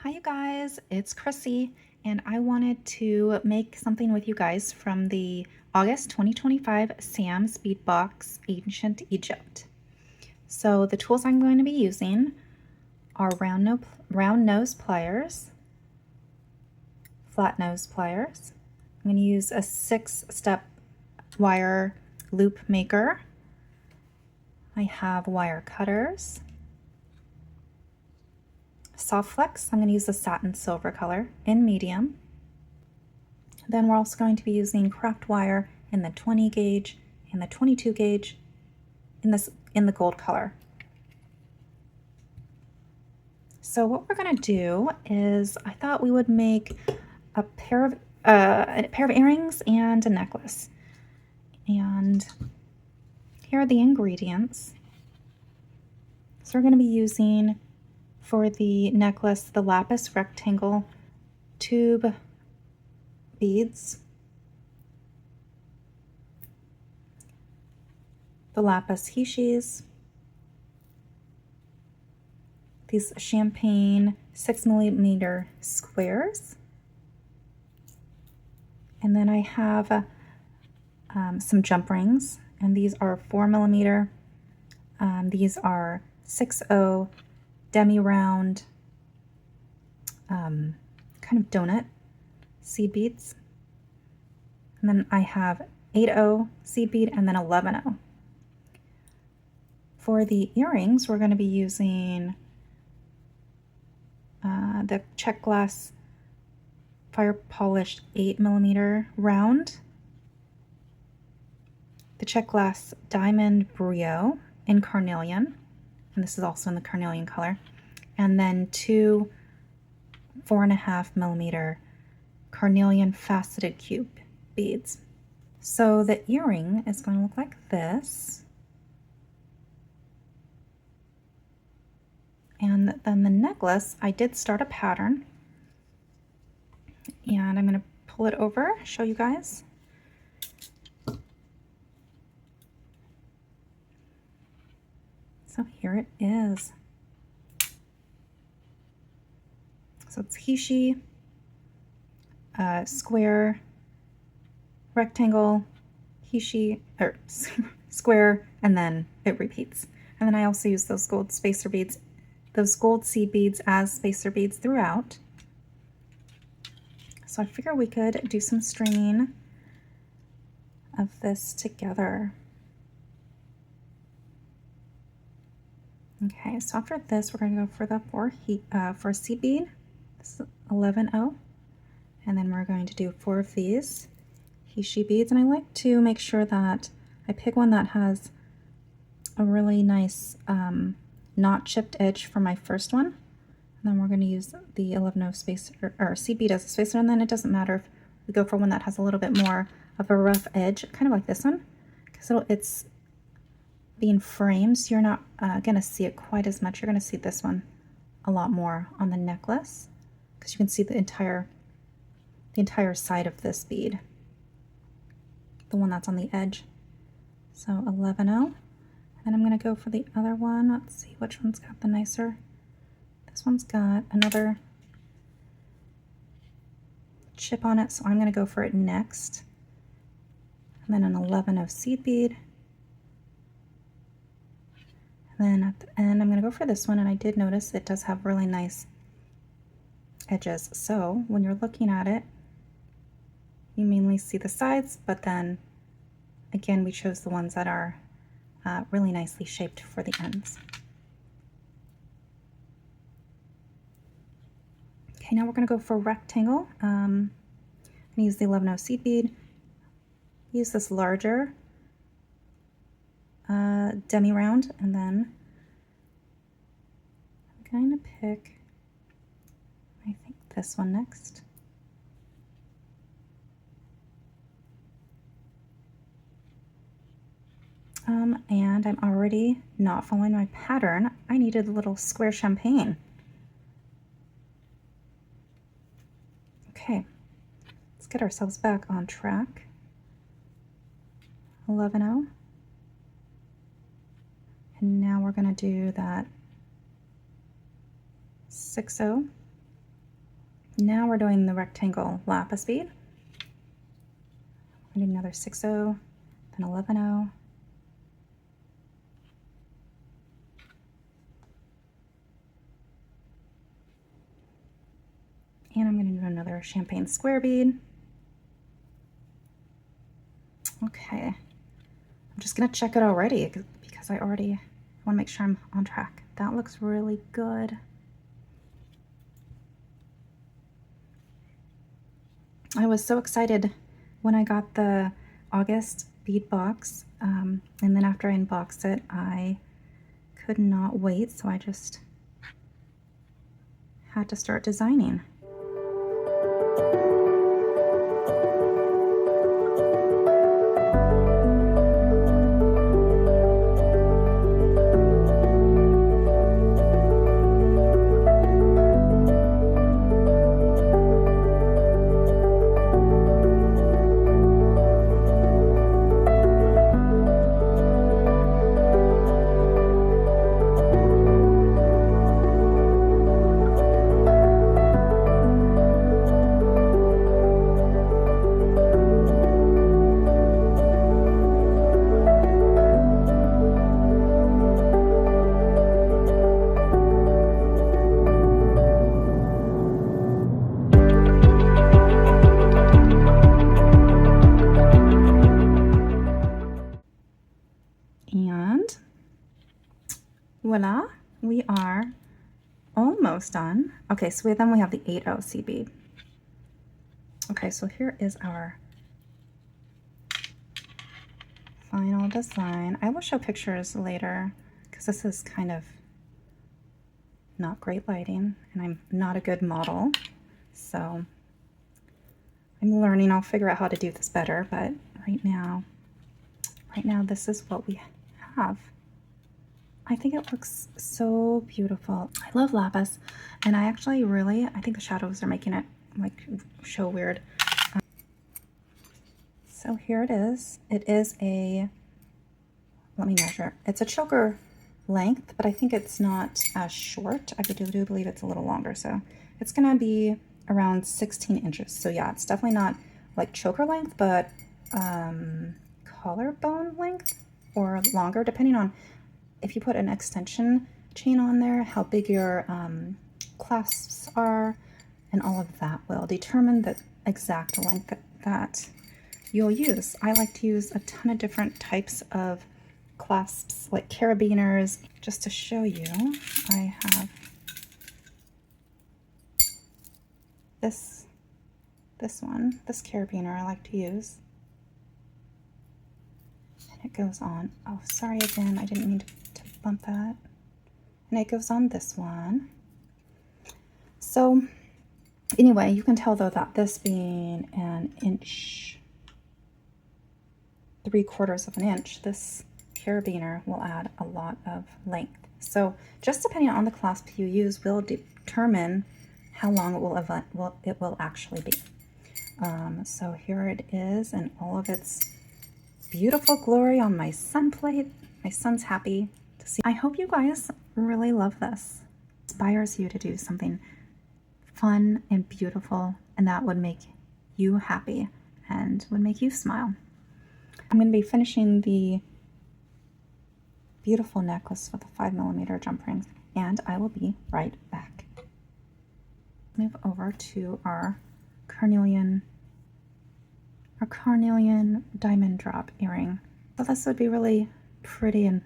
Hi you guys, it's Chrissy, and I wanted to make something with you guys from the August 2025 Sam's Bead Box Ancient Egypt. So the tools I'm going to be using are round nose pliers, flat nose pliers. I'm going to use a 6-step wire loop maker. I have wire cutters, soft flex. I'm going to use the satin silver color in medium. Then we're also going to be using craft wire in the 20 gauge and the 22 gauge in the gold color. So what we're going to do is I thought we would make a pair of earrings and a necklace. And here are the ingredients. So we're going to be using for the necklace the Lapis rectangle tube beads, the Lapis hishis, these champagne 6mm squares, and then I have some jump rings, and these are 4mm. These are 6/0 demi-round kind of donut seed beads. And then I have 8/0 seed bead and then 11/0. For the earrings, we're going to be using the check glass fire polished 8mm round, the check glass diamond brio in carnelian, and this is also in the carnelian color, and then two 4.5mm carnelian faceted cube beads. So the earring is going to look like this. And then the necklace, I did start a pattern, and I'm going to pull it over, show you guys. So here it is. So it's hishi, square, rectangle, hishi, or square, and then it repeats. And then I also use those gold spacer beads, those gold seed beads as spacer beads throughout. So I figure we could do some stringing of this together. Okay, so after this, we're going to go for the for seed bead. This is 11/0, and then we're going to do 4 of these hishi beads. And I like to make sure that I pick one that has a really nice not chipped edge for my first one. And then we're going to use the 11/0 spacer or seed bead as a spacer, and then it doesn't matter if we go for one that has a little bit more of a rough edge, kind of like this one, because it's being framed, so you're not going to see it quite as much. You're going to see this one a lot more on the necklace, because you can see the entire side of this bead, the one that's on the edge. So 11/0, and then I'm going to go for the other one. Let's see which one's got the nicer. This one's got another chip on it, so I'm going to go for it next. And then an 11/0 seed bead. And then at the end, I'm going to go for this one, and I did notice it does have really nice edges. So when you're looking at it, you mainly see the sides, but then again, we chose the ones that are really nicely shaped for the ends. Okay, now we're going to go for rectangle. I'm going to use the 11/0 seed bead. Use this larger demi-round, and then I'm going to pick, I think, this one next. And I'm already not following my pattern. I needed a little square champagne. Okay, let's get ourselves back on track. 11/0. And now we're going to do that 6/0 Now we're doing the rectangle lapis bead. We need another 6-0, then 11-0. And I'm going to do another champagne square bead. Okay, I'm just going to check it already because I want to make sure I'm on track. That looks really good. I was so excited when I got the August bead box, and then after I unboxed it, I could not wait, so I just had to start designing. And voila, we are almost done. Okay, so then we have the 8-0 C bead. Okay, so here is our final design. I will show pictures later because this is kind of not great lighting and I'm not a good model. So I'm learning. I'll figure out how to do this better, but right now this is what we have. I think it looks so beautiful. I love lapis, and I think the shadows are making it like show weird. So here it is. It is a, let me measure. It's a choker length, but I think it's not as short. I do believe it's a little longer. So it's gonna be around 16 inches. So yeah, it's definitely not like choker length, but collarbone length or longer, depending on if you put an extension chain on there, how big your clasps are, and all of that will determine the exact length that you'll use. I like to use a ton of different types of clasps, like carabiners. Just to show you, I have this carabiner I like to use. And it goes on, oh sorry again, I didn't mean to bump that. And it goes on this one. So anyway, you can tell though that this being an inch, 3/4 of an inch, this carabiner will add a lot of length. So just depending on the clasp you use will determine how long it will actually be. So here it is in all of its beautiful glory on my sun plate. My son's happy to see. I hope you guys really love this. It inspires you to do something fun and beautiful, and that would make you happy and would make you smile. I'm going to be finishing the beautiful necklace with the 5mm jump rings, and I will be right back. Move over to our Carnelian diamond drop earring. So this would be really pretty and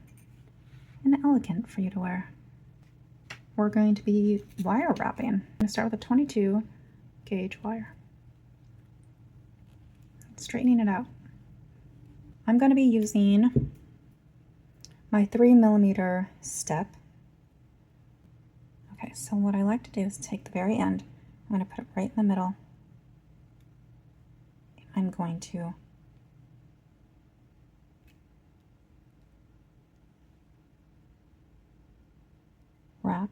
elegant for you to wear. We're going to be wire wrapping. I'm going to start with a 22 gauge wire. Straightening it out. I'm going to be using my 3mm step. Okay, so what I like to do is take the very end. I'm going to put it right in the middle. I'm going to wrap.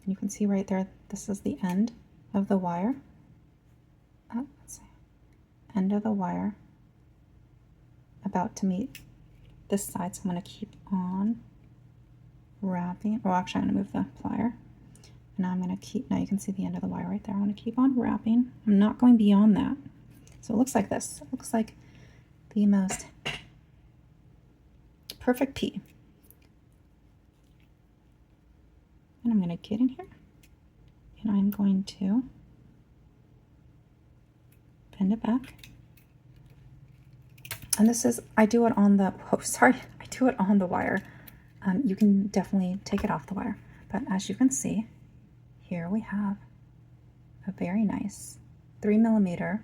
And you can see right there, this is the end of the wire. Oh, let's see. End of the wire. About to meet this side, so I'm going to keep on wrapping. Oh, actually, I'm going to move the plier. Now I'm going to keep, now you can see the end of the wire right there. I'm going to keep on wrapping. I'm not going beyond that. So it looks like this. It looks like the most perfect P. And I'm going to get in here and I'm going to bend it back. And this is, I do it on the, oh, sorry, I do it on the wire. You can definitely take it off the wire. But as you can see, here we have a very nice 3mm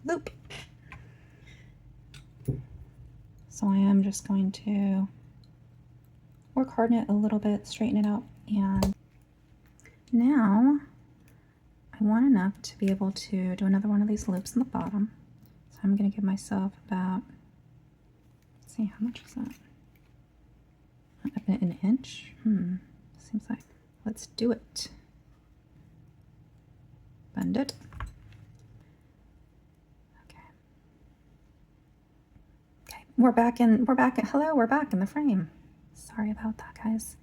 loop. So I am just going to work hard on it a little bit, straighten it out, and now I want enough to be able to do another one of these loops in the bottom. So I'm going to give myself about, let's see, how much is that? An inch? Seems like, let's do it. Bend it. Okay. Okay, we're back in the frame. Sorry about that, guys.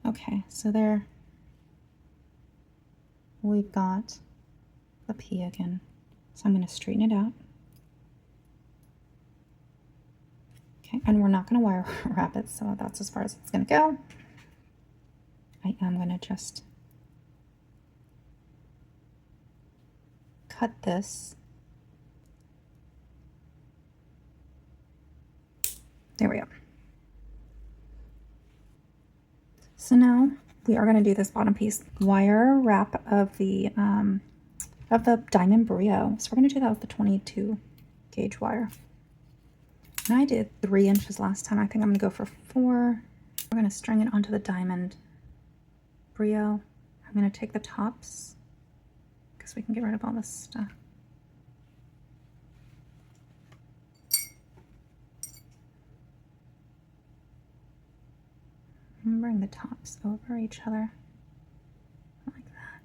Okay, so there we've got the P again. So I'm going to straighten it out. Okay, and we're not going to wire wrap it, so that's as far as it's going to go. I am going to just cut this. There we go. So now we are going to do this bottom piece wire wrap of the diamond brio. So we're going to do that with the 22 gauge wire. And I did 3 inches last time. I think I'm going to go for 4. We're going to string it onto the diamond brio. I'm going to take the tops because we can get rid of all this stuff. And bring the tops over each other like that.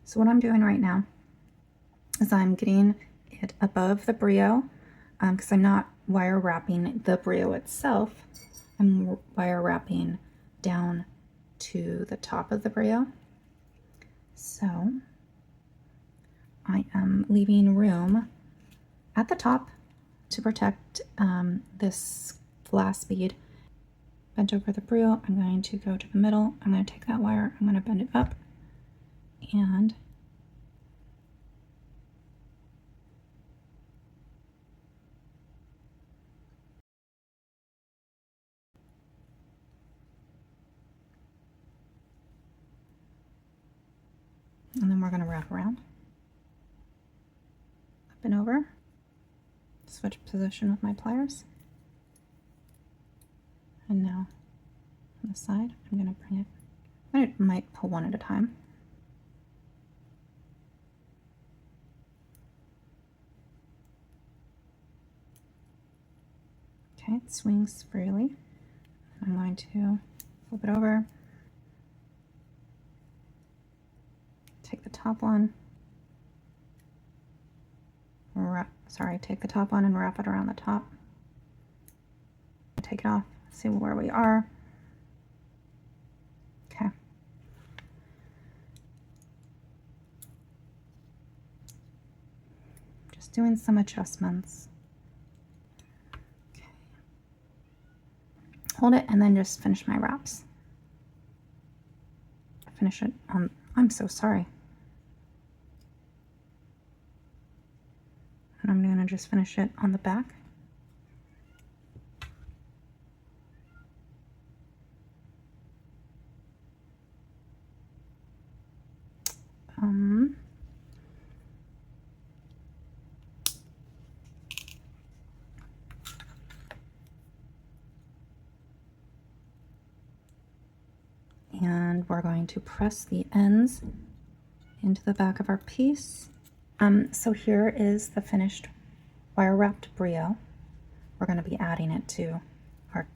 So what I'm doing right now is I'm getting it above the brio because I'm not wire wrapping the brio itself. I'm wire wrapping down to the top of the brio. So I am leaving room at the top to protect this glass bead. Bent over the brio, I'm going to go to the middle. I'm going to take that wire, I'm going to bend it up, and then we're going to wrap around, up and over, switch position with my pliers, and now on the side I'm going to bring it, I might pull one at a time. Okay, it swings freely. I'm going to flip it over, take the top one, take the top one and wrap it around the top. Take it off, see where we are. Okay. Just doing some adjustments. Okay. Hold it and then just finish my wraps. Finish it on, I'm so sorry. And I'm going to just finish it on the back. And we're going to press the ends into the back of our piece. So here is the finished wire wrapped brio. We're going to be adding it to our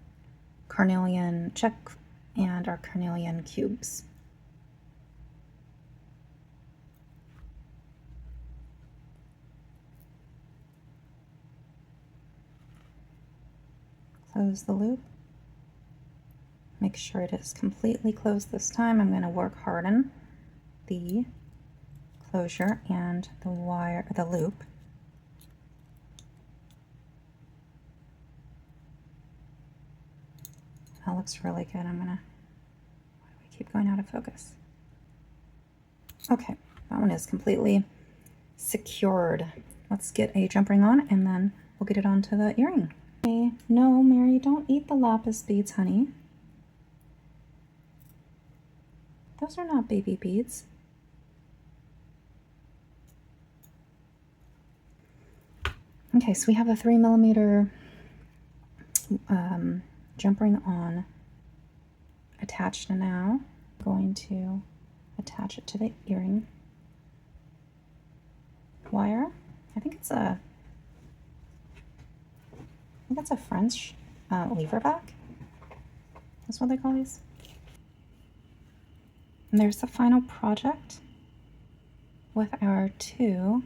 Carnelian check and our Carnelian cubes. close the loop. Make sure it is completely closed this time. I'm going to work harden the closure and the wire, the loop. That looks really good. I'm gonna, why do we keep going out of focus? Okay, that one is completely secured. Let's get a jump ring on and then we'll get it onto the earring. Okay, no, Mary, don't eat the lapis beads, honey. Those are not baby beads. Okay, so we have a 3mm jump ring on attached now. I'm going to attach it to the earring wire. I think it's a French lever back. That's what they call these. And there's the final project with our 2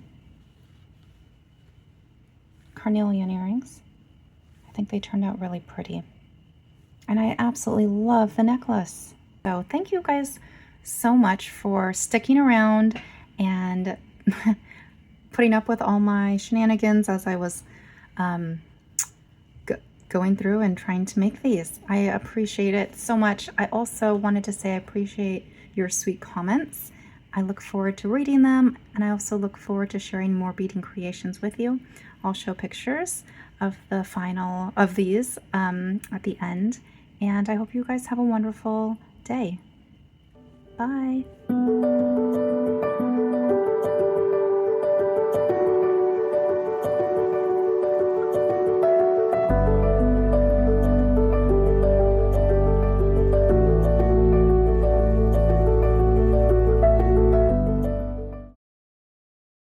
Carnelian earrings. I think they turned out really pretty. And I absolutely love the necklace. So thank you guys so much for sticking around and putting up with all my shenanigans as I was going through and trying to make these. I appreciate it so much. I also wanted to say I appreciate your sweet comments. I look forward to reading them, and I also look forward to sharing more beading creations with you. I'll show pictures of the final of these at the end, and I hope you guys have a wonderful day. Bye.